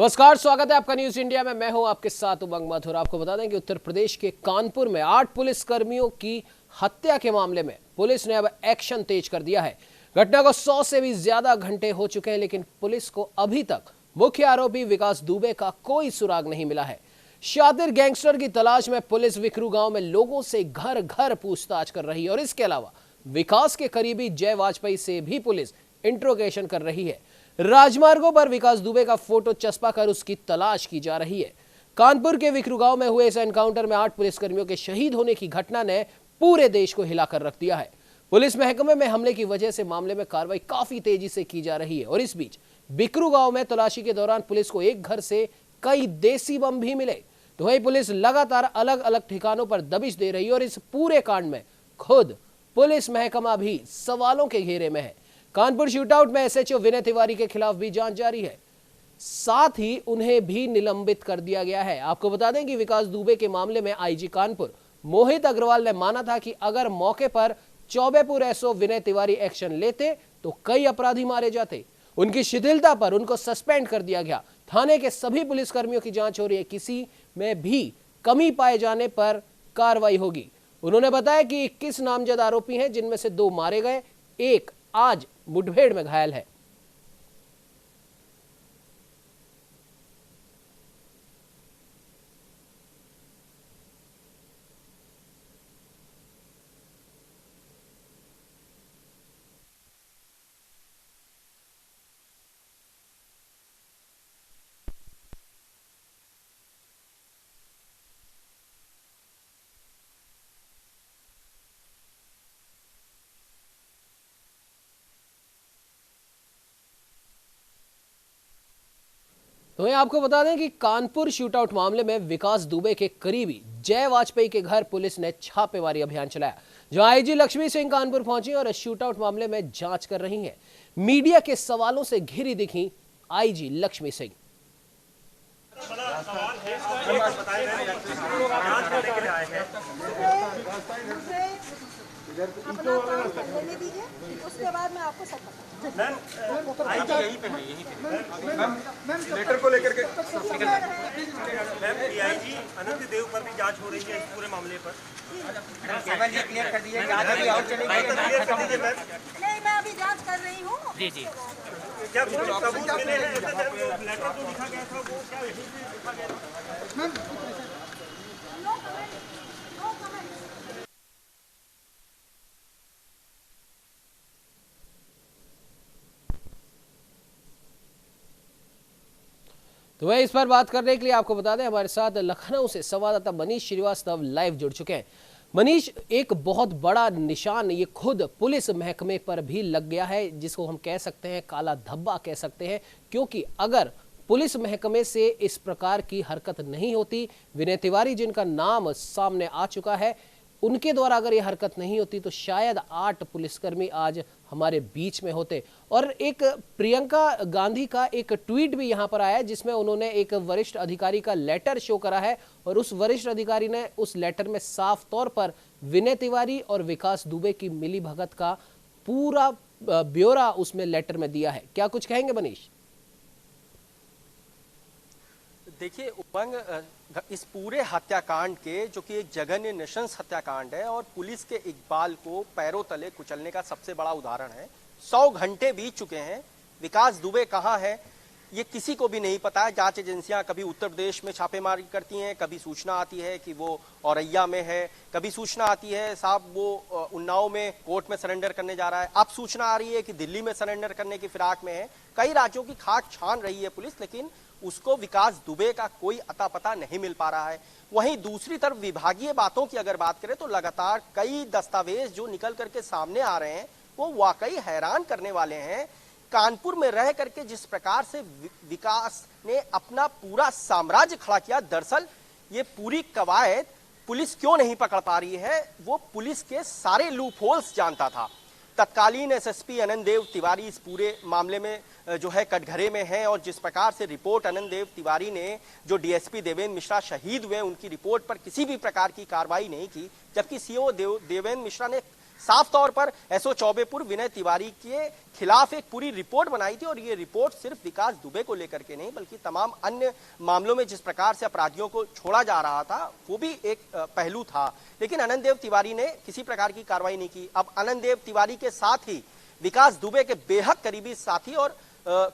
नमस्कार, स्वागत है आपका न्यूज इंडिया में। मैं हूं आपके साथ उमंग मथुर। आपको बता दें कि उत्तर प्रदेश के कानपुर में 8 पुलिस कर्मियों की हत्या के मामले में पुलिस ने अब एक्शन तेज कर दिया है। घटना को 100 से भी ज्यादा घंटे हो चुके हैं, लेकिन पुलिस को अभी तक मुख्य आरोपी विकास दुबे का कोई सुराग नहीं मिला है। शातिर गैंगस्टर की तलाश में पुलिस विकरू गांव में लोगों से घर घर पूछताछ कर रही है और इसके अलावा विकास के करीबी जय वाजपेयी से भी पुलिस इंट्रोगेशन कर रही है। राजमार्गों पर विकास दुबे का फोटो चस्पा कर उसकी तलाश की जा रही है। कानपुर के विकरू गांव में हुए इस एनकाउंटर में 8 पुलिसकर्मियों के शहीद होने की घटना ने पूरे देश को हिलाकर रख दिया है। पुलिस महकमे में हमले की वजह से मामले में कार्रवाई काफी तेजी से की जा रही है और इस बीच विकरू गांव में तलाशी के दौरान पुलिस को एक घर से कई देसी बम भी मिले। तो वही पुलिस लगातार अलग अलग ठिकानों पर दबिश दे रही है और इस पूरे कांड में खुद पुलिस महकमा भी सवालों के घेरे में है। कानपुर शूटआउट में एसएचओ विनय तिवारी के खिलाफ भी जांच जारी है, साथ ही उन्हें भी निलंबित कर दिया गया है। आपको बता दें कि विकास दुबे के मामले में आईजी कानपुर मोहित अग्रवाल ने माना था कि अगर मौके पर चौबेपुर एसओ विनय तिवारी एक्शन लेते तो कई अपराधी मारे जाते। उनकी शिथिलता पर उनको सस्पेंड कर दिया गया। थाने के सभी पुलिसकर्मियों की जांच हो रही है, किसी में भी कमी पाए जाने पर कार्रवाई होगी। उन्होंने बताया कि 21 नामजद आरोपी हैं, जिनमें से 2 मारे गए, एक आज मुठभेड़ में घायल है। तो मैं आपको बता दें कि कानपुर शूटआउट मामले में विकास दुबे के करीबी जय वाजपेयी के घर पुलिस ने छापेमारी अभियान चलाया, जहां आईजी लक्ष्मी सिंह कानपुर पहुंची और शूटआउट मामले में जांच कर रही हैं। मीडिया के सवालों से घिरी दिखी आईजी लक्ष्मी सिंह। उसके बाद मैं आपको सब मैम लेटर को लेकर के मैम डीआईजी अनंत देव पर भी जांच हो रही है इस पूरे मामले पर। केवल ये क्लियर कर दीजिए नहीं, मैं अभी जांच कर रही हूँ। जी जी, क्या कुछ सबूत मिले हैं? लेटर जो लिखा गया था वो क्या यहीं पे लिखा गया था? No comment, no comment. तो वह इस पर बात करने के लिए आपको बता दें हमारे साथ लखनऊ से संवाददाता मनीष श्रीवास्तव लाइव जुड़ चुके हैं। मनीष, एक बहुत बड़ा निशान ये खुद पुलिस महकमे पर भी लग गया है, जिसको हम कह सकते हैं काला धब्बा कह सकते हैं, क्योंकि अगर पुलिस महकमे से इस प्रकार की हरकत नहीं होती, विनय तिवारी जिनका नाम सामने आ चुका है, उनके द्वारा अगर ये हरकत नहीं होती तो शायद 8 पुलिसकर्मी आज हमारे बीच में होते। और एक प्रियंका गांधी का एक ट्वीट भी यहाँ पर आया है, जिसमें उन्होंने एक वरिष्ठ अधिकारी का लेटर शो करा है और उस वरिष्ठ अधिकारी ने उस लेटर में साफ तौर पर विनय तिवारी और विकास दुबे की मिलीभगत का पूरा ब्यौरा उसमें लेटर में दिया है। क्या कुछ कहेंगे मनीष? देखिए उमंग, इस पूरे हत्याकांड के जो कि एक जघन्य नृशंस हत्याकांड है और पुलिस के इकबाल को पैरों तले कुचलने का सबसे बड़ा उदाहरण है। 100 घंटे बीत चुके हैं, विकास दुबे कहाँ है ये किसी को भी नहीं पता है। जांच एजेंसियां कभी उत्तर प्रदेश में छापेमारी करती हैं, कभी सूचना आती है कि वो औरैया में है, कभी सूचना आती है साहब वो उन्नाव में कोर्ट में सरेंडर करने जा रहा है, अब सूचना आ रही है कि दिल्ली में सरेंडर करने की फिराक में है। कई राज्यों की खाक छान रही है पुलिस, लेकिन उसको विकास दुबे का कोई अता पता नहीं मिल पा रहा है। वहीं दूसरी तरफ विभागीय बातों की अगर बात करें तो लगातार कई दस्तावेज जो निकल करके सामने आ रहे हैं वो वाकई हैरान करने वाले हैं। कानपुर में रह करके जिस प्रकार से विकास ने अपना पूरा साम्राज्य खड़ा किया, दरअसल ये पूरी कवायद पुलिस क्यों नहीं पकड़ पा रही है, वो पुलिस के सारे लूप होल्स जानता था। तत्कालीन एसएसपी अनंत देव तिवारी इस पूरे मामले में जो है कटघरे में है और जिस प्रकार से रिपोर्ट अनंत देव तिवारी ने जो डीएसपी देवेंद्र मिश्रा शहीद हुए उनकी रिपोर्ट पर किसी भी प्रकार की कार्रवाई नहीं की, जबकि सीओ देवेंद्र मिश्रा ने साफ तौर पर एसओ चौबेपुर विनय तिवारी के खिलाफ एक पूरी रिपोर्ट बनाई थी और ये रिपोर्ट सिर्फ विकास दुबे को लेकर के नहीं बल्कि तमाम अन्य मामलों में जिस प्रकार से अपराधियों को छोड़ा जा रहा था वो भी एक पहलू था। लेकिन अनंत देव तिवारी ने किसी प्रकार की कार्रवाई नहीं की। अब अनंत देव तिवारी के साथ ही विकास दुबे के बेहद करीबी साथी और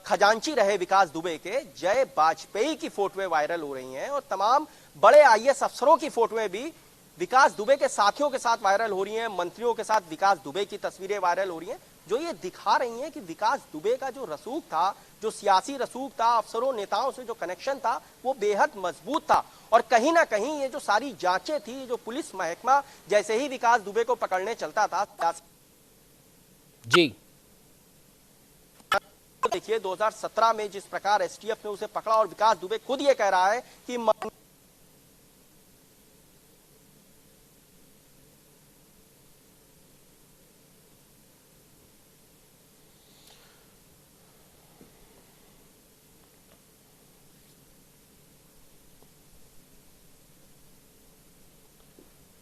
खजांची रहे विकास दुबे के जय वाजपेयी की फोटोएं वायरल हो रही हैं और तमाम बड़े आईएएस अफसरों की फोटोएं भी विकास दुबे के साथियों के साथ वायरल हो रही हैं। मंत्रियों के साथ विकास दुबे की तस्वीरें वायरल हो रही हैं जो ये दिखा रही हैं कि विकास दुबे का जो रसूख था, जो सियासी रसूख था, अफसरों नेताओं से जो कनेक्शन था वो बेहद मजबूत था। और कहीं ना कहीं ये जो सारी जांचें थी, जो पुलिस महकमा जैसे ही विकास दुबे को पकड़ने चलता था जी देखिए 2017 में जिस प्रकार एसटीएफ ने उसे पकड़ा और विकास दुबे खुद ये कह रहा है कि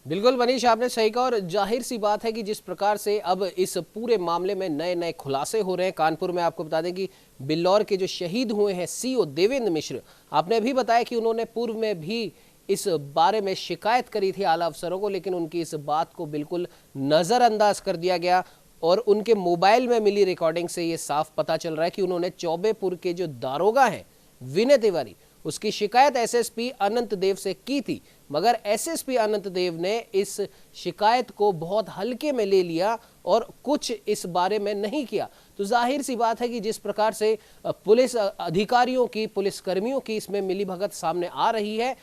बिल्कुल मनीष, आपने सही कहा और जाहिर सी बात है कि जिस प्रकार से अब इस पूरे मामले में नए नए खुलासे हो रहे हैं। कानपुर में आपको बता दें कि बिल्लौर के जो शहीद हुए हैं सीओ देवेंद्र मिश्र, आपने भी बताया कि उन्होंने पूर्व में भी इस बारे में शिकायत करी थी आला अफसरों को, लेकिन उनकी इस बात को बिल्कुल नज़रअंदाज कर दिया गया और उनके मोबाइल में मिली रिकॉर्डिंग से ये साफ पता चल रहा है कि उन्होंने चौबेपुर के जो दारोगा हैं विनय तिवारी, उसकी शिकायत एसएसपी अनंत देव से की थी, मगर एसएसपी अनंत देव ने इस शिकायत को बहुत हल्के में ले लिया और कुछ इस बारे में नहीं किया। तो जाहिर सी बात है कि जिस प्रकार से पुलिस अधिकारियों की, पुलिस कर्मियों की इसमें मिलीभगत सामने आ रही है,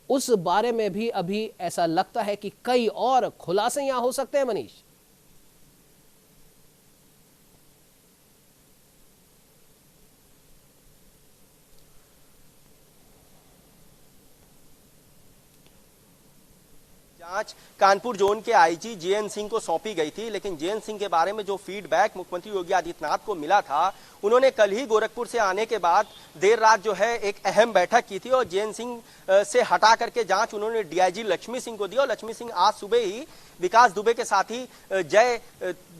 उस बारे में भी अभी ऐसा लगता है कि कई और खुलासे यहां हो सकते हैं मनीष। जांच कानपुर जोन के आईजी जेएन सिंह को सौंपी गई थी, लेकिन जेएन सिंह के बारे में जो फीडबैक मुख्यमंत्री योगी आदित्यनाथ को मिला था, उन्होंने कल ही गोरखपुर से आने के बाद देर रात जो है एक अहम बैठक की थी और जेएन सिंह से हटा करके जांच उन्होंने डीआईजी लक्ष्मी सिंह को दी और लक्ष्मी सिंह आज सुबह ही विकास दुबे के साथी जय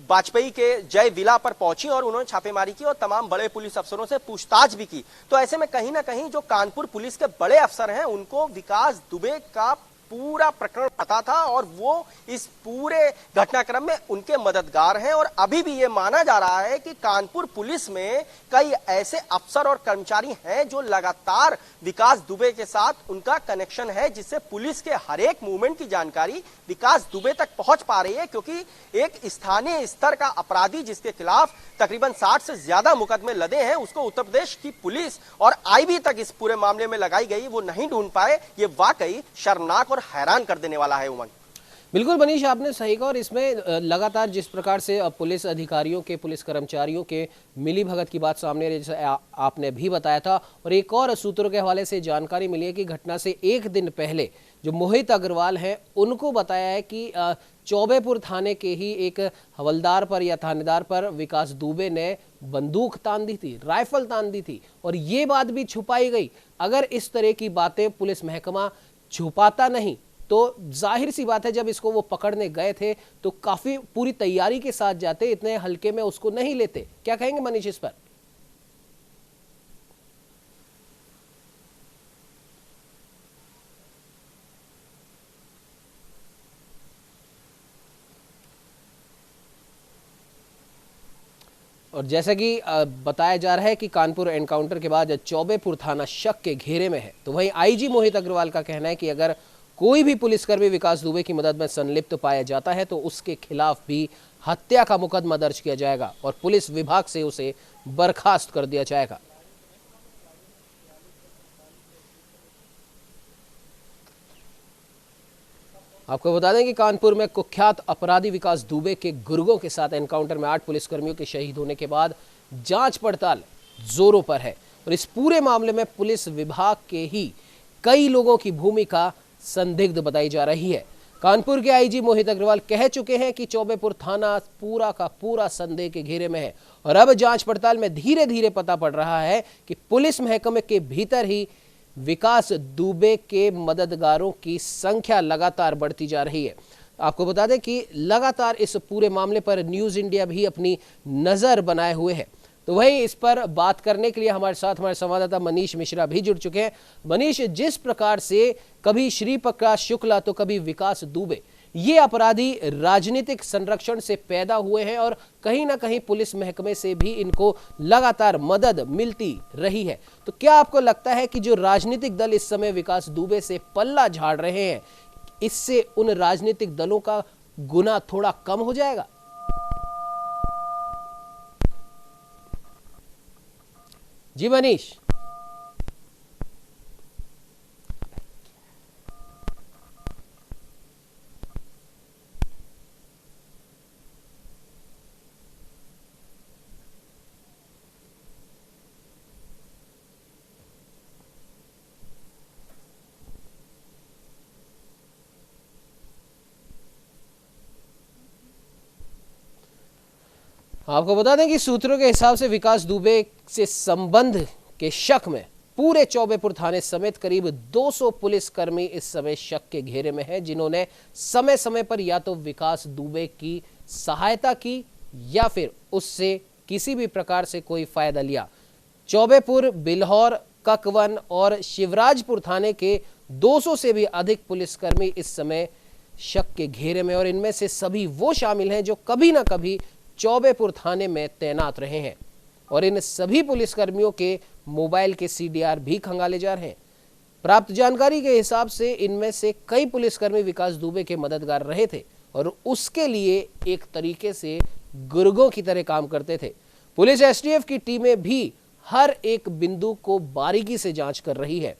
वाजपेयी के जय विला पर पहुंची और उन्होंने छापेमारी की और तमाम बड़े पुलिस अफसरों से पूछताछ भी की। तो ऐसे में कहीं ना कहीं जो कानपुर पुलिस के बड़े अफसर हैं उनको विकास दुबे का पूरा प्रकरण पता था और वो इस पूरे घटनाक्रम में उनके मददगार हैं। और अभी भी ये माना जा रहा है कि कानपुर पुलिस में कई ऐसे अफसर और कर्मचारी हैं जो लगातार विकास दुबे के साथ उनका कनेक्शन है, जिससे पुलिस के हर एक मूवमेंट की जानकारी विकास दुबे तक पहुंच पा रही है। क्योंकि एक स्थानीय स्तर का अपराधी जिसके खिलाफ तकरीबन 60 से ज्यादा मुकदमे लदे हैं, उसको उत्तर प्रदेश की पुलिस और आईबी तक इस पूरे मामले में लगाई गई वो नहीं ढूंढ पाए, ये वाकई शर्मनाक और हैरान कर देने वाला है। उमंग बिल्कुल मनीष, आपने सही कहा और इसमें लगातार जिस प्रकार से पुलिस अधिकारियों के, पुलिस कर्मचारियों के मिलीभगत की बात सामने आ रही है, जैसे आपने भी बताया था, और एक और सूत्रों के हवाले से जानकारी मिली है कि घटना से एक दिन पहले जो मोहित अग्रवाल हैं उनको बताया है कि चौबेपुर थाने के ही एक हवलदार पर या थानेदार पर विकास दुबे ने बंदूक तान दी थी, राइफल तान दी थी और ये बात भी छुपाई गई। अगर इस तरह की बातें पुलिस महकमा छुपाता नहीं तो जाहिर सी बात है जब इसको वो पकड़ने गए थे तो काफी पूरी तैयारी के साथ जाते, इतने हल्के में उसको नहीं लेते। क्या कहेंगे मनीष इस पर? और जैसा कि बताया जा रहा है कि कानपुर एनकाउंटर के बाद चौबेपुर थाना शक के घेरे में है, तो वहीं आईजी मोहित अग्रवाल का कहना है कि अगर कोई भी पुलिसकर्मी विकास दुबे की मदद में संलिप्त पाया जाता है तो उसके खिलाफ भी हत्या का मुकदमा दर्ज किया जाएगा और पुलिस विभाग से उसे बर्खास्त कर दिया जाएगा। आपको बता दें कि कानपुर में कुख्यात अपराधी विकास दुबे के गुर्गों के साथ एनकाउंटर में 8 पुलिसकर्मियों के शहीद होने के बाद जांच पड़ताल जोरों पर है और इस पूरे मामले में पुलिस विभाग के ही कई लोगों की भूमिका संदिग्ध बताई जा रही है। कानपुर के आईजी मोहित अग्रवाल कह चुके हैं कि चौबेपुर थाना पूरा का पूरा संदेह के घेरे में है और अब जांच पड़ताल में धीरे धीरे पता पड़ रहा है कि पुलिस महकमे के भीतर ही विकास दुबे के मददगारों की संख्या लगातार बढ़ती जा रही है। आपको बता दें कि लगातार इस पूरे मामले पर न्यूज इंडिया भी अपनी नजर बनाए हुए है। तो वहीं इस पर बात करने के लिए हमारे साथ हमारे संवाददाता मनीष मिश्रा भी जुड़ चुके हैं। मनीष, जिस प्रकार से कभी श्री प्रकाश शुक्ला तो कभी विकास दुबे ये अपराधी राजनीतिक संरक्षण से पैदा हुए हैं और कहीं ना कहीं पुलिस महकमे से भी इनको लगातार मदद मिलती रही है, तो क्या आपको लगता है कि जो राजनीतिक दल इस समय विकास दुबे से पल्ला झाड़ रहे हैं, इससे उन राजनीतिक दलों का गुना थोड़ा कम हो जाएगा? जी मनीष। आपको बता दें कि सूत्रों के हिसाब से विकास दुबे से संबंध के शक में पूरे चौबेपुर थाने समेत करीब 200 पुलिसकर्मी इस समय शक के घेरे में हैं, जिन्होंने समय समय पर या तो विकास दुबे की सहायता की या फिर उससे किसी भी प्रकार से कोई फायदा लिया। चौबेपुर, बिल्हौर, ककवन और शिवराजपुर थाने के 200 से भी अधिक पुलिसकर्मी इस समय शक के घेरे में, और इनमें से सभी वो शामिल हैं जो कभी ना कभी चौबेपुर थाने में तैनात रहे हैं, और इन सभी पुलिसकर्मियों के मोबाइल के सीडीआर भी खंगाले जा रहे हैं। प्राप्त जानकारी के हिसाब से इनमें से कई पुलिसकर्मी विकास दुबे के मददगार रहे थे और उसके लिए एक तरीके से गुर्गों की तरह काम करते थे। पुलिस एसटीएफ की टीमें भी हर एक बिंदु को बारीकी से जांच कर रही है।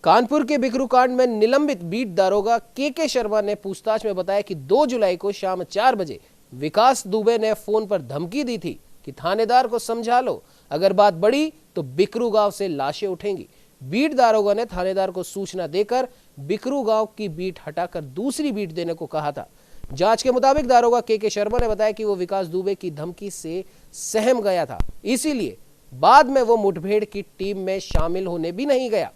कानपुर के बिकरू कांड में निलंबित बीट दारोगा के शर्मा ने पूछताछ में बताया कि 2 जुलाई को शाम 4 बजे विकास दुबे ने फोन पर धमकी दी थी कि थानेदार को समझा लो, अगर बात बढ़ी तो बिकरू गांव से लाशें उठेंगी। बीट दारोगा ने थानेदार को सूचना देकर बिकरू गांव की बीट हटाकर दूसरी बीट देने को कहा था। जांच के मुताबिक दारोगा के शर्मा ने बताया कि वो विकास दुबे की धमकी से सहम गया था, इसीलिए बाद में वो मुठभेड़ की टीम में शामिल होने भी नहीं गया।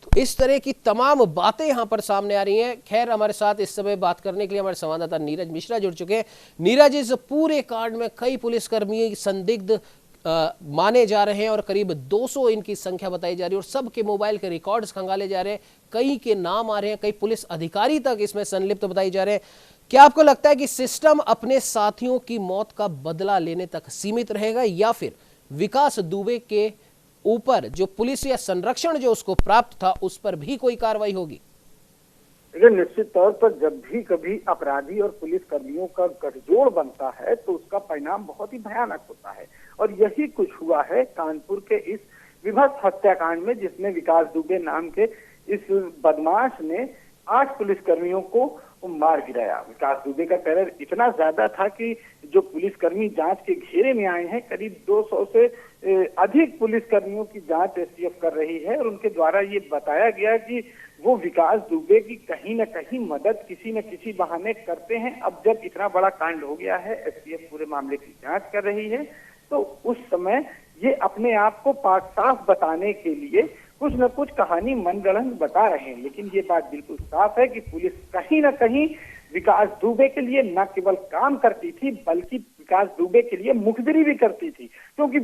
तो इस तरह की तमाम बातें यहां पर सामने आ रही हैं। खैर, हमारे साथ इस समय बात करने के लिए हमारे संवाददाता नीरज मिश्रा जुड़ चुके हैं। नीरज, इस पूरे कांड में कई पुलिसकर्मी संदिग्ध माने जा रहे हैं और करीब 200 इनकी संख्या बताई जा रही है और सबके मोबाइल के रिकॉर्ड्स खंगाले जा रहे हैं, कई के नाम आ रहे हैं, कई पुलिस अधिकारी तक इसमें संलिप्त बताई जा रहे हैं। क्या आपको लगता है कि सिस्टम अपने साथियों की मौत का बदला लेने तक सीमित रहेगा या फिर विकास दुबे के ऊपर जो पुलिस या संरक्षण जो उसको प्राप्त था उस पर भी कोई कार्रवाई होगी? देखिए, निश्चित तौर पर जब भी कभी अपराधी और पुलिस कर्मियों का गठजोड़ बनता है तो उसका परिणाम बहुत ही भयानक होता है, और यही कुछ हुआ है कानपुर के इस विभत्स हत्याकांड में, जिसमें विकास दुबे नाम के इस बदमाश ने 8 पुलिसकर्मियों को मार गिराया। विकास दुबे का टेरर इतना ज्यादा था कि जो पुलिसकर्मी जांच के घेरे में आए हैं, करीब 200 से अधिक पुलिसकर्मियों की जांच एसटीएफ कर रही है, और उनके द्वारा ये बताया गया कि वो विकास दुबे की कहीं न कहीं मदद किसी न किसी बहाने करते हैं। अब जब इतना बड़ा कांड हो गया है, एसटीएफ पूरे मामले की जांच कर रही है, तो उस समय ये अपने आप को पाक साफ बताने के लिए कुछ न कुछ कहानी मनगढ़ंत बता रहे हैं। लेकिन ये बात बिल्कुल साफ है कि पुलिस कहीं न कहीं विकास दुबे के लिए न केवल काम करती थी, बल्कि विकास दुबे के लिए मुखबिरी भी करती थी, क्योंकि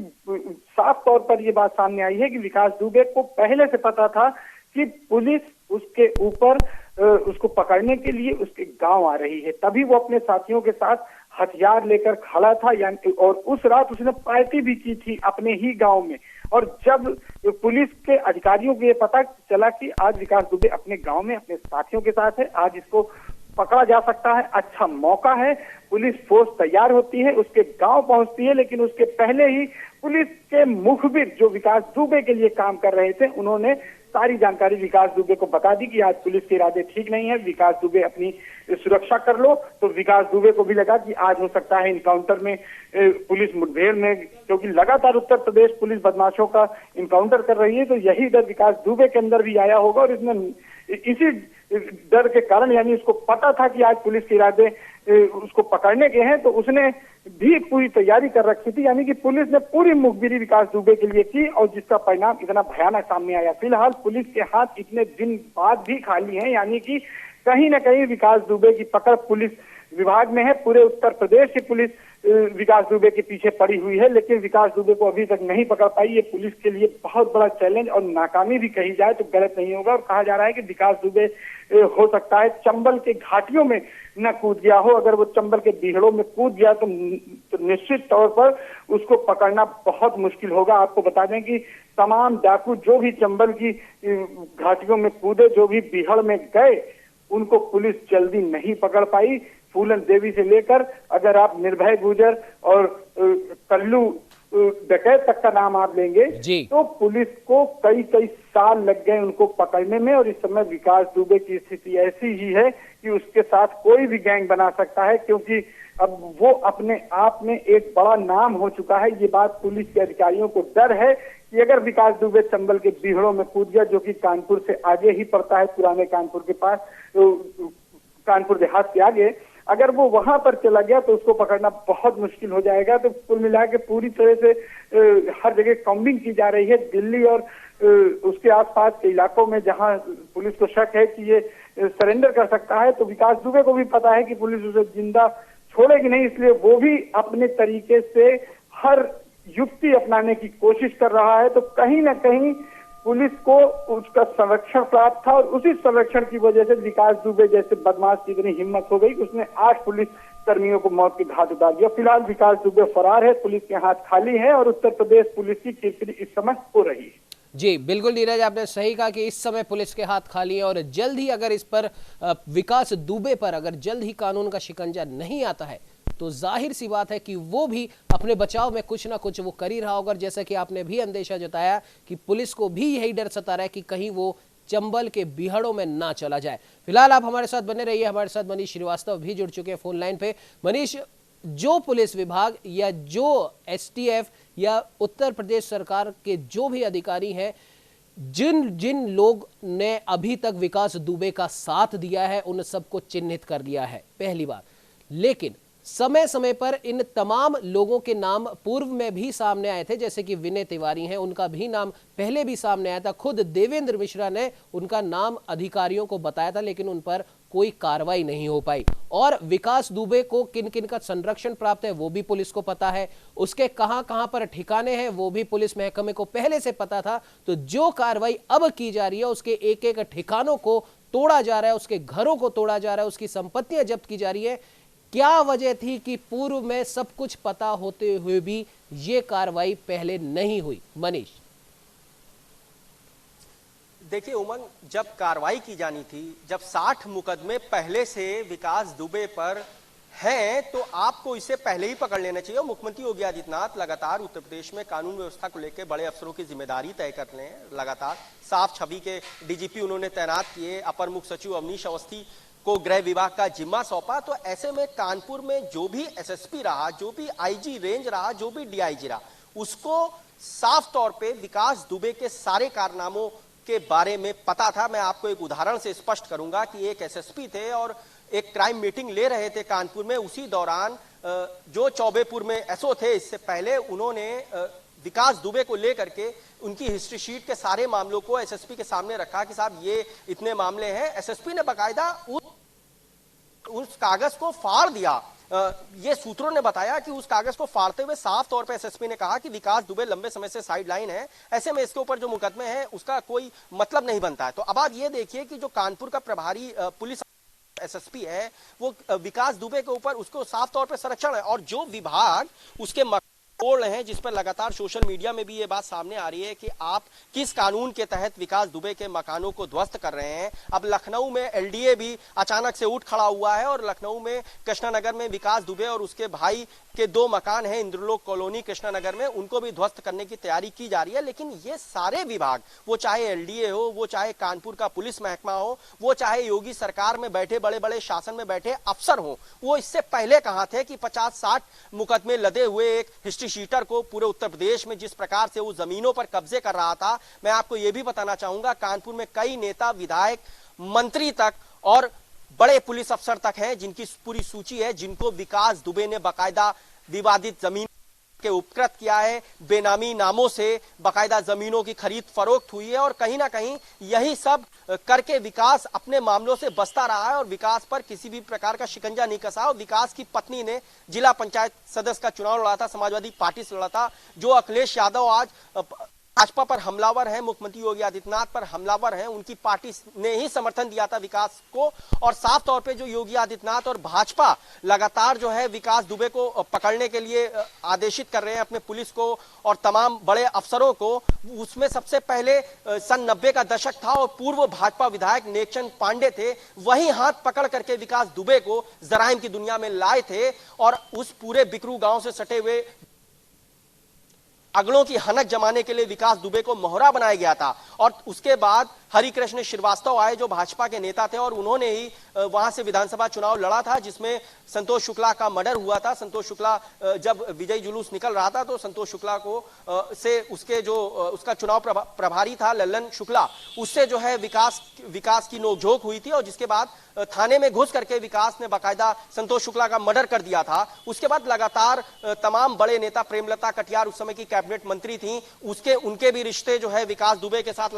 साफ तौर पर ये बात सामने आई है कि विकास दुबे को पहले से पता था कि पुलिस उसके ऊपर उसको पकड़ने के लिए उसके गांव आ रही है। तभी वो अपने साथियों के साथ हथियार लेकर खड़ा था, यानी, और उस रात उसने पार्टी भी की थी अपने ही गांव में। और जब पुलिस के अधिकारियों को ये पता चला कि आज विकास दुबे अपने गांव में अपने साथियों के साथ है, आज इसको पकड़ा जा सकता है, अच्छा मौका है, पुलिस फोर्स तैयार होती है, उसके गांव पहुंचती है। लेकिन उसके पहले ही पुलिस के मुखबिर जो विकास दुबे के लिए काम कर रहे थे, उन्होंने सारी जानकारी विकास दुबे को बता दी कि आज पुलिस के इरादे ठीक नहीं है, विकास दुबे अपनी सुरक्षा कर लो। तो विकास दुबे को भी लगा कि आज हो सकता है इनकाउंटर में, पुलिस मुठभेड़ में, क्योंकि लगातार उत्तर प्रदेश पुलिस बदमाशों का इनकाउंटर कर रही है, तो यही डर विकास दुबे के अंदर भी आया होगा। और इसने इसी डर के कारण, यानी उसको पता था कि आज पुलिस के इरादे उसको पकड़ने के हैं, तो उसने भी पूरी तैयारी कर रखी थी। यानी कि पुलिस ने पूरी मुखबिरी विकास दुबे के लिए की, और जिसका परिणाम इतना भयानक सामने आया। फिलहाल पुलिस के हाथ इतने दिन बाद भी खाली हैं, यानी कि कहीं ना कहीं विकास दुबे की पकड़ पुलिस विभाग में है। पूरे उत्तर प्रदेश की पुलिस विकास दुबे के पीछे पड़ी हुई है, लेकिन विकास दुबे को अभी तक नहीं पकड़ पाई। ये पुलिस के लिए बहुत बड़ा चैलेंज और नाकामी भी कही जाए तो गलत नहीं होगा। और कहा जा रहा है कि विकास दुबे हो सकता है चंबल के घाटियों में न कूद गया हो। अगर वो चंबल के बीहड़ों में कूद गया तो निश्चित तौर पर उसको पकड़ना बहुत मुश्किल होगा। आपको बता दें कि तमाम डाकू जो भी चंबल की घाटियों में कूदे, जो भी बीहड़ में गए, उनको पुलिस जल्दी नहीं पकड़ पाई। फूलन देवी से लेकर अगर आप निर्भय गुजर और कल्लू डकैत तक का नाम आप लेंगे तो पुलिस को कई कई साल लग गए उनको पकड़ने में। और इस समय विकास दुबे की स्थिति ऐसी ही है कि उसके साथ कोई भी गैंग बना सकता है, क्योंकि अब वो अपने आप में एक बड़ा नाम हो चुका है। ये बात पुलिस के अधिकारियों को डर है कि अगर विकास दुबे चंबल के बीहड़ों में कूद गया, जो कि कानपुर से आगे ही पड़ता है, पुराने कानपुर के पास, कानपुर देहात के आगे, अगर वो वहां पर चला गया तो उसको पकड़ना बहुत मुश्किल हो जाएगा। तो कुल मिला के पूरी तरह से हर जगह कॉम्बिंग की जा रही है। दिल्ली और उसके आसपास के इलाकों में जहां पुलिस को शक है कि ये सरेंडर कर सकता है, तो विकास दुबे को भी पता है कि पुलिस उसे जिंदा छोड़ेगी नहीं, इसलिए वो भी अपने तरीके से हर युक्ति अपनाने की कोशिश कर रहा है। तो कहीं ना कहीं पुलिस को उसका संरक्षण प्राप्त था और उसी संरक्षण की वजह से विकास दुबे जैसे बदमाश की इतनी हिम्मत हो गई कि उसने 8 पुलिस कर्मियों को मौत की घाट उतार दिया। फिलहाल विकास दुबे फरार है, पुलिस के हाथ खाली है और उत्तर प्रदेश पुलिस की किरकिरी इस समय हो रही है। जी बिल्कुल नीरज, आपने सही कहा कि इस समय पुलिस के हाथ खाली है और जल्द ही अगर इस पर विकास दुबे पर अगर जल्द ही कानून का शिकंजा नहीं आता है तो जाहिर सी बात है कि वो भी अपने बचाव में कुछ ना कुछ वो कर ही रहा होगा। जैसा कि आपने भी अंदेशा जताया कि पुलिस को भी यही डर सता रहा है कि कहीं वो चंबल के बीहड़ों में ना चला जाए। फिलहाल आप हमारे साथ बने रहिए। हमारे साथ मनीष श्रीवास्तव भी जुड़ चुके हैं फोन लाइन पे। मनीष, जो पुलिस विभाग या जो एसटीएफ या उत्तर प्रदेश सरकार के जो भी अधिकारी हैं, जिन जिन लोग ने अभी तक विकास दुबे का साथ दिया है, उन सबको चिन्हित कर लिया है, पहली बार। लेकिन समय समय पर इन तमाम लोगों के नाम पूर्व में भी सामने आए थे, जैसे कि विनय तिवारी हैं, उनका भी नाम पहले भी सामने आया था। खुद देवेंद्र मिश्रा ने उनका नाम अधिकारियों को बताया था, लेकिन उन पर कोई कार्रवाई नहीं हो पाई। और विकास दुबे को किन किन का संरक्षण प्राप्त है वो भी पुलिस को पता है, उसके कहां कहां पर ठिकाने हैं वो भी पुलिस महकमे को पहले से पता था। तो जो कार्रवाई अब की जा रही है, उसके एक एक ठिकानों को तोड़ा जा रहा है, उसके घरों को तोड़ा जा रहा है, उसकी संपत्तियां जब्त की जा रही है। क्या वजह थी कि पूर्व में सब कुछ पता होते हुए भी ये कार्रवाई पहले नहीं हुई? मनीष, देखिए उमंग, जब कार्रवाई की जानी थी, जब 60 मुकदमे पहले से विकास दुबे पर हैं, तो आपको इसे पहले ही पकड़ लेना चाहिए। मुख्यमंत्री योगी आदित्यनाथ लगातार उत्तर प्रदेश में कानून व्यवस्था को लेकर बड़े अफसरों की जिम्मेदारी तय कर रहे हैं। लगातार साफ छवि के डीजीपी उन्होंने तैनात किए, अपर मुख्य सचिव अवनीश अवस्थी को गृह विभाग का जिम्मा सौंपा। तो ऐसे में कानपुर में जो भी एसएसपी रहा, जो भी आईजी रेंज रहा, जो भी डीआईजी रहा, उसको साफ तौर पे विकास दुबे के सारे कारनामों के बारे में पता था। मैं आपको एक उदाहरण से स्पष्ट करूंगा कि एक एसएसपी थे और एक क्राइम मीटिंग ले रहे थे कानपुर में। उसी दौरान जो चौबेपुर में एसओ थे, इससे पहले उन्होंने विकास दुबे को लेकर के उनकी हिस्ट्री शीट के सारे मामलों को एसएसपी के सामने रखा कि साहब ये इतने मामले हैं। एसएसपी ने बकायदा उस कागज को फाड़ दिया। ये सूत्रों ने बताया कि उस कागज को फाड़ते हुए साफ तौर पे एसएसपी ने कहा कि विकास दुबे लंबे समय से साइडलाइन है, ऐसे में इसके ऊपर जो मुकदमे हैं उसका कोई मतलब नहीं बनता है। तो अब आप ये देखिए कि जो कानपुर का प्रभारी पुलिस एसएसपी है, वो विकास दुबे के ऊपर उसको साफ तौर पे संरक्षण है, और जो विभाग उसके तोड़ रहे हैं, जिस पर लगातार सोशल मीडिया में भी ये बात सामने आ रही है कि आप किस कानून के तहत विकास दुबे के मकानों को ध्वस्त कर रहे हैं। अब लखनऊ में एलडीए भी अचानक से उठ खड़ा हुआ है और लखनऊ में कृष्णानगर में विकास दुबे और उसके भाई के 2 मकान हैं, इंद्रलोक कॉलोनी कृष्णानगर में, उनको भी ध्वस्त करने की तैयारी की जा रही है। लेकिन ये सारे विभाग, वो चाहे एलडीए हो, वो चाहे कानपुर का पुलिस महकमा हो, वो चाहे योगी सरकार में बैठे बड़े बड़े शासन में बैठे अफसर हो, वो इससे पहले कहां थे कि 50-60 मुकदमे लदे हुए एक हिस्ट्री शीटर को पूरे उत्तर प्रदेश में जिस प्रकार से वो जमीनों पर कब्जे कर रहा था। मैं आपको यह भी बताना चाहूंगा, कानपुर में कई नेता, विधायक, मंत्री तक और बड़े पुलिस अफसर तक हैं जिनकी पूरी सूची है, जिनको विकास दुबे ने बाकायदा विवादित जमीन के उपकृत किया है, बेनामी नामों से बाकायदा जमीनों की खरीद फरोख्त हुई है और कहीं ना कहीं यही सब करके विकास अपने मामलों से बचता रहा है और विकास पर किसी भी प्रकार का शिकंजा नहीं कसा। और विकास की पत्नी ने जिला पंचायत सदस्य का चुनाव लड़ा था, समाजवादी पार्टी से लड़ा था। जो अखिलेश यादव आज भाजपा पर हमलावर हैं, मुख्यमंत्री योगी आदित्यनाथ पर हमलावर हैं, उनकी पार्टी ने ही समर्थन दिया था विकास को। और साफ तौर पे जो योगी आदित्यनाथ और भाजपा लगातार जो है विकास दुबे को पकड़ने के लिए आदेशित कर रहे हैं अपने पुलिस को और तमाम बड़े अफसरों को। उसमें सबसे पहले सन 90 का दशक था और पूर्व भाजपा विधायक नेकचंद पांडे थे, वही हाथ पकड़ करके विकास दुबे को जराइम की दुनिया में लाए थे और उस पूरे बिकरू गांव से सटे हुए अगड़ों की हनक जमाने के लिए विकास दुबे को मोहरा बनाया गया था। और उसके बाद हरिकृष्ण श्रीवास्तव आए जो भाजपा के नेता थे और उन्होंने ही वहां से विधानसभा चुनाव लड़ा था जिसमें संतोष शुक्ला का मर्डर हुआ था। संतोष शुक्ला जब विजयी जुलूस निकल रहा था तो संतोष शुक्ला को से उसके जो उसका चुनाव प्रभारी था लल्लन शुक्ला, उससे जो है विकास की नोकझोंक हुई थी और जिसके बाद थाने में घुस करके विकास ने बाकायदा संतोष शुक्ला का मर्डर कर दिया था। उसके बाद लगातार तमाम बड़े नेता, प्रेमलता कटियार उस समय की कैबिनेट मंत्री थी, उनके भी रिश्ते जो है विकास दुबे के साथ।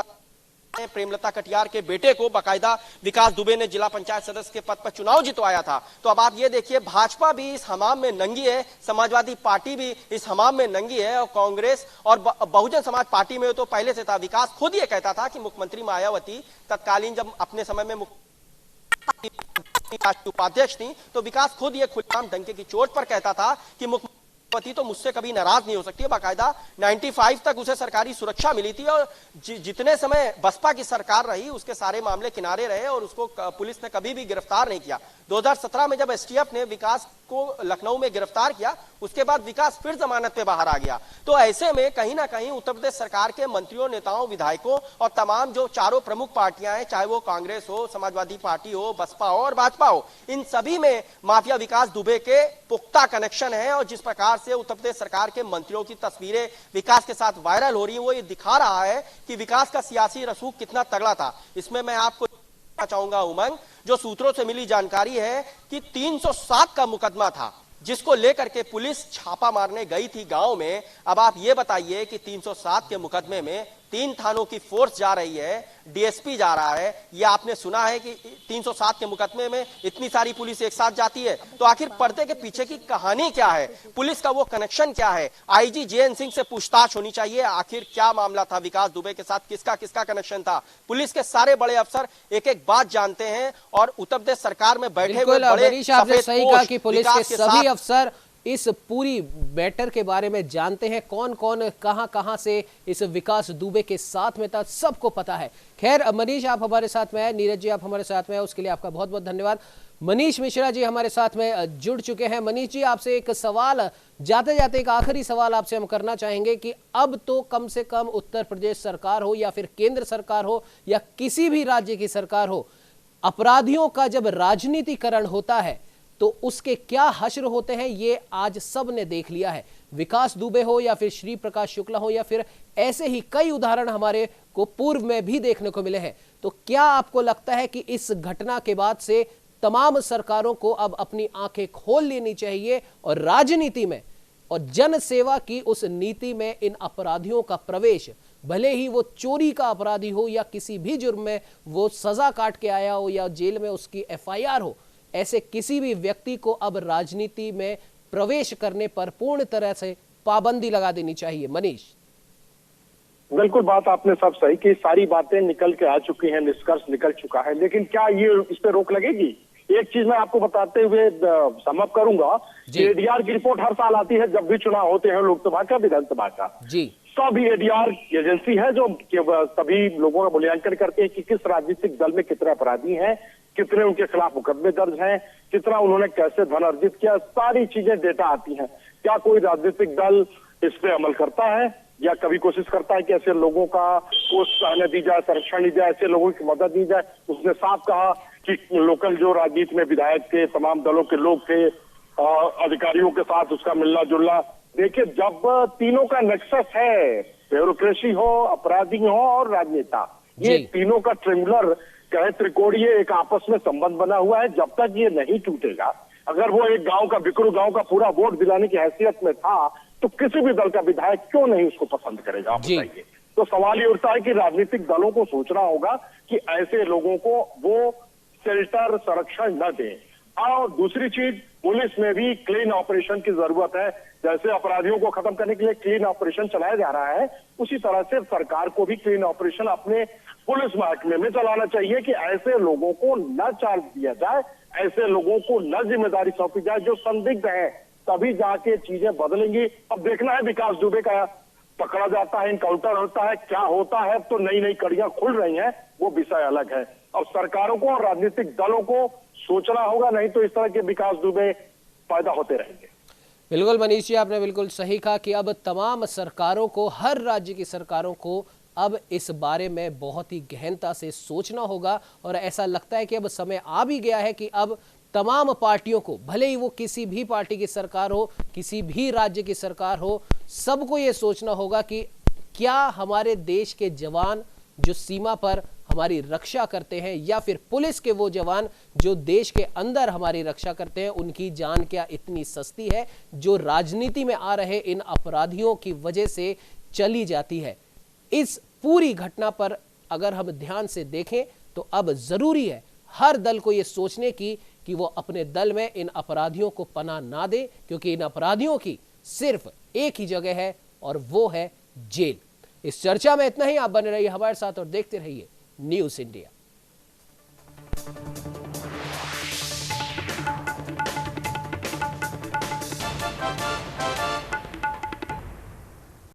प्रेमलता कटियार के बेटे को बाकायदा विकास दुबे ने जिला पंचायत सदस्य के पद पर चुनाव जितवाया था। तो अब आप ये देखिए, भाजपा भी इस हमाम में नंगी है, समाजवादी पार्टी भी इस हमाम में नंगी है और कांग्रेस और बहुजन समाज पार्टी में तो पहले से था। विकास खुद ये कहता था कि मुख्यमंत्री मायावती तत्कालीन जब अपने समय में उपाध्यक्ष थी तो विकास खुद ये खुलेआम डंके की चोट पर कहता था कि मुख्यमंत्री तो मुझसे कभी नाराज नहीं हो सकती है। बाकायदा 95 तक उसे सरकारी सुरक्षा मिली थी और जितने समय बसपा की सरकार रही उसके सारे मामले किनारे रहे और उसको पुलिस ने कभी भी गिरफ्तार नहीं किया। 2017 में जब एसटीएफ ने विकास को लखनऊ में गिरफ्तार किया उसके बाद विकास फिर जमानत पे बाहर आ गया। तो ऐसे में कहीं ना कहीं उत्तर प्रदेश सरकार के मंत्रियों, नेताओं, विधायकों और तमाम जो चारों प्रमुख पार्टियां हैं, चाहे वो कांग्रेस हो, समाजवादी पार्टी हो, बसपा हो और भाजपा हो, इन सभी में माफिया विकास दुबे के पुख्ता कनेक्शन है। और जिस प्रकार से उत्तर प्रदेश सरकार के मंत्रियों की तस्वीरें विकास के साथ वायरल हो रही है वो ये दिखा रहा है कि विकास का सियासी रसूख कितना तगड़ा था। इसमें मैं आपको चाहूंगा उमंग, जो सूत्रों से मिली जानकारी है कि 307 का मुकदमा था जिसको लेकर के पुलिस छापा मारने गई थी गांव में। अब आप ये बताइए कि 307 के मुकदमे में 3 थानों की फोर्स जा रही है, डीएसपी जा रहा है। ये आपने सुना है कि 307 के मुकदमे में इतनी सारी पुलिस एक साथ जाती है? तो आखिर पर्दे के पीछे की कहानी क्या है, पुलिस का वो कनेक्शन क्या है? आईजी जेएन सिंह से पूछताछ होनी चाहिए, आखिर क्या मामला था विकास दुबे के साथ, किसका किसका कनेक्शन था। पुलिस के सारे बड़े अफसर एक एक बात जानते हैं और उत्तर प्रदेश सरकार में बैठे हुए बड़े सही कहा कि पुलिस के सभी अफसर इस पूरी मैटर के बारे में जानते हैं, कौन कौन कहां से इस विकास दुबे के साथ में था, सबको पता है। खैर मनीष आप हमारे साथ में है, नीरज जी आप हमारे साथ में है, उसके लिए आपका बहुत बहुत धन्यवाद। मनीष मिश्रा जी हमारे साथ में जुड़ चुके हैं। मनीष जी आपसे एक सवाल, जाते जाते एक आखिरी सवाल आपसे हम करना चाहेंगे कि अब तो कम से कम उत्तर प्रदेश सरकार हो या फिर केंद्र सरकार हो या किसी भी राज्य की सरकार हो, अपराधियों का जब राजनीतिकरण होता है तो उसके क्या हश्र होते हैं ये आज सब ने देख लिया है। विकास दुबे हो या फिर श्री प्रकाश शुक्ला हो या फिर ऐसे ही कई उदाहरण हमारे को पूर्व में भी देखने को मिले हैं। तो क्या आपको लगता है कि इस घटना के बाद से तमाम सरकारों को अब अपनी आंखें खोल लेनी चाहिए और राजनीति में और जन सेवा की उस नीति में इन अपराधियों का प्रवेश, भले ही वो चोरी का अपराधी हो या किसी भी जुर्म में वो सजा काट के आया हो या जेल में उसकी एफआईआर हो, ऐसे किसी भी व्यक्ति को अब राजनीति में प्रवेश करने पर पूर्ण तरह से पाबंदी लगा देनी चाहिए। मनीष बिल्कुल बात आपने सब सही की, सारी बातें निकल के आ चुकी हैं, निष्कर्ष निकल चुका है, लेकिन क्या ये इस पे रोक लगेगी? एक चीज मैं आपको बताते हुए समअप करूंगा कि एडीआर की रिपोर्ट हर साल आती है जब भी चुनाव होते हैं लोकसभा का, विधानसभा का जी। सब एडीआर एजेंसी है जो सभी लोगों का मूल्यांकन करते हैं कि किस राजनीतिक दल में कितने अपराधी हैं, कितने उनके खिलाफ मुकदमे दर्ज हैं, कितना उन्होंने कैसे धन अर्जित किया, सारी चीजें डेटा आती हैं। क्या कोई राजनीतिक दल इस पे अमल करता है या कभी कोशिश करता है कि ऐसे लोगों का प्रोत्साहन दी जाए, संरक्षण दी जाए, ऐसे लोगों की मदद दी जाए? उसने साफ कहा कि लोकल जो राजनीति में विधायक थे, तमाम दलों के लोग थे, अधिकारियों के साथ उसका मिलना जुलना। देखिए जब तीनों का नेक्सस है, ब्यूरोक्रेसी हो, अपराधी हो और राजनेता, ये तीनों का ट्रिंगुलर कहे त्रिकोणीय एक आपस में संबंध बना हुआ है। जब तक ये नहीं टूटेगा, अगर वो एक गांव का, बिकरू गांव का पूरा वोट दिलाने की हैसियत में था तो किसी भी दल का विधायक क्यों नहीं उसको पसंद करेगा, आप जी। बताइए। तो सवाल ये उठता है कि राजनीतिक दलों को सोचना होगा कि ऐसे लोगों को वो शेल्टर, संरक्षण न दें। और दूसरी चीज, पुलिस में भी क्लीन ऑपरेशन की जरूरत है। जैसे अपराधियों को खत्म करने के लिए क्लीन ऑपरेशन चलाया जा रहा है, उसी तरह से सरकार को भी क्लीन ऑपरेशन अपने पुलिस महकमे में चलाना चाहिए कि ऐसे लोगों को न चार्ज दिया जाए, ऐसे लोगों को न जिम्मेदारी सौंपी जाए जो संदिग्ध है, तभी जाके चीजें बदलेंगी। अब देखना है विकास दुबे का पकड़ा जाता है, इनकाउंटर होता है, क्या होता है। अब तो नई नई कड़ियां खुल रही हैं, वो विषय अलग है। अब सरकारों को और राजनीतिक दलों को सोचना होगा, नहीं तो इस तरह के विकास दुबे पैदा होते रहेंगे। बिल्कुल मनीष जी, आपने बिल्कुल सही कहा कि अब तमाम सरकारों को, हर राज्य की सरकारों को अब इस बारे में बहुत ही गहनता से सोचना होगा। और ऐसा लगता है कि अब समय आ भी गया है कि अब तमाम पार्टियों को, भले ही वो किसी भी पार्टी की सरकार हो, किसी भी राज्य की सरकार हो, सबको ये सोचना होगा कि क्या हमारे देश के जवान जो सीमा पर हमारी रक्षा करते हैं, या फिर पुलिस के वो जवान जो देश के अंदर हमारी रक्षा करते हैं, उनकी जान क्या इतनी सस्ती है जो राजनीति में आ रहे इन अपराधियों की वजह से चली जाती है। इस पूरी घटना पर अगर हम ध्यान से देखें तो अब जरूरी है हर दल को यह सोचने की कि वो अपने दल में इन अपराधियों को पनाह ना दे, क्योंकि इन अपराधियों की सिर्फ एक ही जगह है और वो है जेल। इस चर्चा में इतना ही। आप बने रहिए हमारे साथ और देखते रहिए न्यूज़ इंडिया।